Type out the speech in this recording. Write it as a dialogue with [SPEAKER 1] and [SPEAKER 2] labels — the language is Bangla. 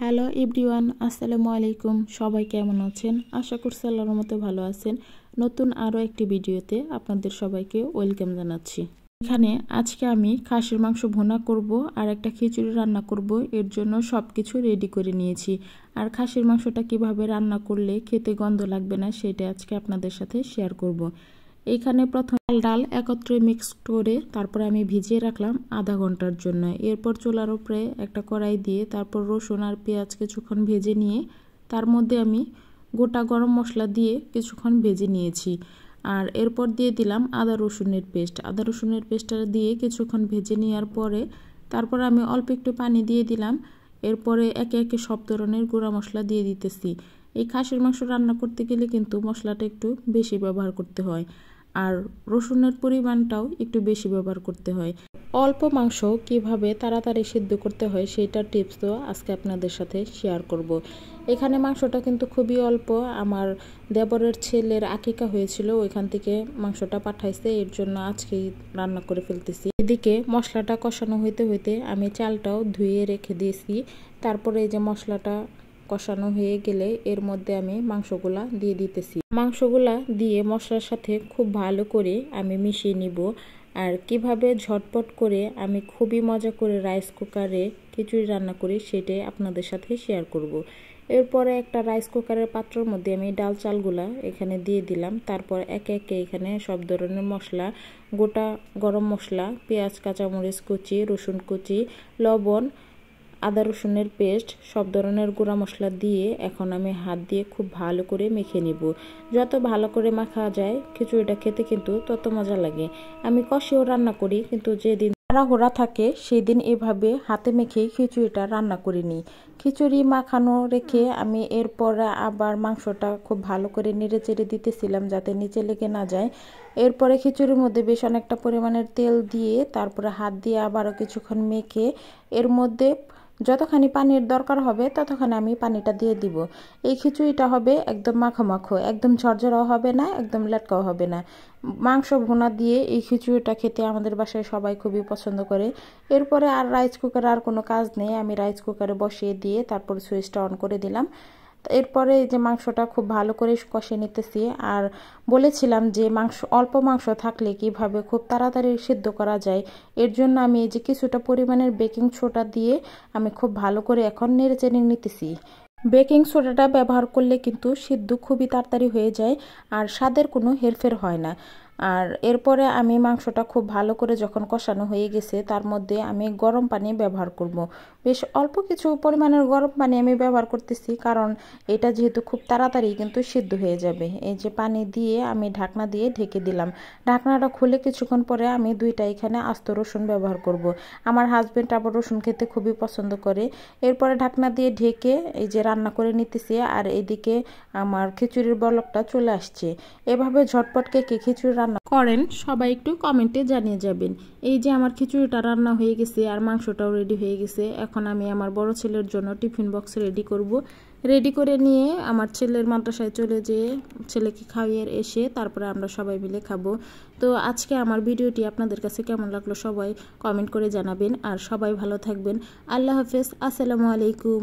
[SPEAKER 1] হ্যালো এভরিওয়ান, আসসালামু আলাইকুম। সবাই কেমন আছেন? আশা করছি আল্লাহর মতো ভালো আছেন। নতুন আরও একটি ভিডিওতে আপনাদের সবাইকে ওয়েলকাম জানাচ্ছি। এখানে আজকে আমি খাসির মাংস ভুনা করব আর একটা খিচুড়ি রান্না করব। এর জন্য সব কিছু রেডি করে নিয়েছি। আর খাসির মাংসটা কিভাবে রান্না করলে খেতে গন্ধ লাগবে না সেটা আজকে আপনাদের সাথে শেয়ার করব। এইখানে প্রথম ডাল একত্রে মিক্স করে তারপরে আমি ভিজিয়ে রাখলাম আধা ঘন্টার জন্য। এরপর চুলার উপরে একটা কড়াই দিয়ে তারপর রসুন আর পেঁয়াজ কিছুক্ষণ ভেজে নিয়ে তার মধ্যে আমি গোটা গরম মশলা দিয়ে কিছুক্ষণ ভেজে নিয়েছি। আর এরপর দিয়ে দিলাম আদা রসুনের পেস্টটা দিয়ে কিছুক্ষণ ভেজে নেওয়ার পরে তারপর আমি অল্প একটু পানি দিয়ে দিলাম। এরপরে একে একে সব ধরনের গুঁড়া মশলা দিয়ে দিতেছি। এই খাসির মাংস রান্না করতে গেলে কিন্তু মশলাটা একটু বেশি ব্যবহার করতে হয় আর রসুনের পরিমাণটাও একটু বেশি ব্যবহার করতে হয়। অল্প মাংস কিভাবে তাড়াতাড়ি সিদ্ধ করতে হয় সেইটার টিপস তো আজকে আপনাদের সাথে শেয়ার করব। এখানে মাংসটা কিন্তু খুবই অল্প। আমার দেবরের ছেলের আকিকা হয়েছিল, ওইখান থেকে মাংসটা পাঠাইছে, এর জন্য আজকেই রান্না করে ফেলতেছি। এদিকে মশলাটা কষানো হইতে হইতে আমি চালটাও ধুয়ে রেখে দিয়েছি। তারপরে এই যে মশলাটা কষানো হয়ে গেলে এর মধ্যে আমি মাংসগুলা দিয়ে দিতেছি। মাংসগুলা দিয়ে মশলার সাথে খুব ভালো করে আমি মিশিয়ে নিব। আর কিভাবে ঝটপট করে আমি খুবই মজা করে রাইস কুকারে খিচুড়ি রান্না করি সেটাই আপনাদের সাথে শেয়ার করব। এরপরে একটা রাইস কুকারের পাত্রের মধ্যে আমি ডাল চালগুলা এখানে দিয়ে দিলাম। তারপর একে একে এখানে সব ধরনের মশলা, গোটা গরম মশলা, পেঁয়াজ, কাঁচামরিচ কুচি, রসুন কুচি, লবণ, আদা রসুনের পেস্ট, সব ধরনের গুঁড়া মশলা দিয়ে এখন আমি হাত দিয়ে খুব ভালো করে মেখে নিব। যত ভালো করে মাখা যায় খিচুড়িটা খেতে কিন্তু তত মজা লাগে। আমি কষেও রান্না করি, কিন্তু যেদিন তাড়াহুড়া থাকে সেই দিন এভাবে হাতে মেখে খিচুড়িটা রান্না করে নিই। খিচুড়ি মাখানো রেখে আমি এরপরে আবার মাংসটা খুব ভালো করে নেড়ে চেড়ে দিতেছিলাম যাতে নিচে লেগে না যায়। এরপরে খিচুড়ির মধ্যে বেশ অনেকটা পরিমাণের তেল দিয়ে তারপরে হাত দিয়ে আবারও কিছুক্ষণ মেখে এর মধ্যে যতখানি পানির দরকার হবে ততখানি আমি পানিটা দিয়ে দিব। এই খিচুড়িটা হবে একদম মাখো মাখো, একদম ঝরঝরাও হবে না, একদম লেটকাও হবে না। মাংস ভুনা দিয়ে এই খিচুড়িটা খেতে আমাদের বাসায় সবাই খুবই পছন্দ করে। এরপরে আর রাইস কুকারে আর কোনো কাজ নেই, আমি রাইস কুকারে বসিয়ে দিয়ে তারপর সুইচটা অন করে দিলাম। এরপরে এই যে মাংসটা খুব ভালো করে কষে নিতেছি। আর বলেছিলাম যে অল্প মাংস থাকলে কিভাবে খুব তাড়াতাড়ি সিদ্ধ করা যায়, এর জন্য আমি এই যে কিছুটা পরিমাণের বেকিং সোডা দিয়ে আমি খুব ভালো করে এখন নেড়ে চেড়ে নিতেছি। বেকিং সোডাটা ব্যবহার করলে কিন্তু সিদ্ধ খুবই তাড়াতাড়ি হয়ে যায় আর স্বাদের কোনো হেরফের হয় না। আর এরপরে আমি মাংসটা খুব ভালো করে যখন কষানো হয়ে গেছে তার মধ্যে আমি গরম পানি ব্যবহার করব। বেশ অল্প কিছু পরিমাণের গরম পানি আমি ব্যবহার করতেছি, কারণ এটা যেহেতু খুব তাড়াতাড়ি কিন্তু সিদ্ধ হয়ে যাবে। এই যে পানি দিয়ে আমি ঢাকনা দিয়ে ঢেকে দিলাম। ঢাকনাটা খুলে কিছুক্ষণ পরে আমি দুইটা এখানে আস্ত রসুন ব্যবহার করব। আমার হাজবেন্ড আবার রসুন খেতে খুবই পছন্দ করে। এরপরে ঢাকনা দিয়ে ঢেকে এই যে রান্না করে নিতেছি। আর এদিকে আমার খিচুড়ির বলকটা চলে আসছে। এভাবে ঝটপট কে খিচুড়ি রান্না করেন সবাই একটু কমেন্টে জানিয়ে যাবেন। এই যে আমার খিচুড়িটা রান্না হয়ে গেছে আর মাংসটাও রেডি হয়ে গেছে। এখন আমি আমার বড় ছেলের জন্য টিফিন বক্স রেডি করব। রেডি করে নিয়ে আমার ছেলের মাদ্রাসায় চলে যেয়ে ছেলেকে খাইয়ে এসে তারপরে আমরা সবাই মিলে খাবো। তো আজকে আমার ভিডিওটি আপনাদের কাছে কেমন লাগলো সবাই কমেন্ট করে জানাবেন। আর সবাই ভালো থাকবেন। আল্লাহ হাফেজ, আসসালামু আলাইকুম।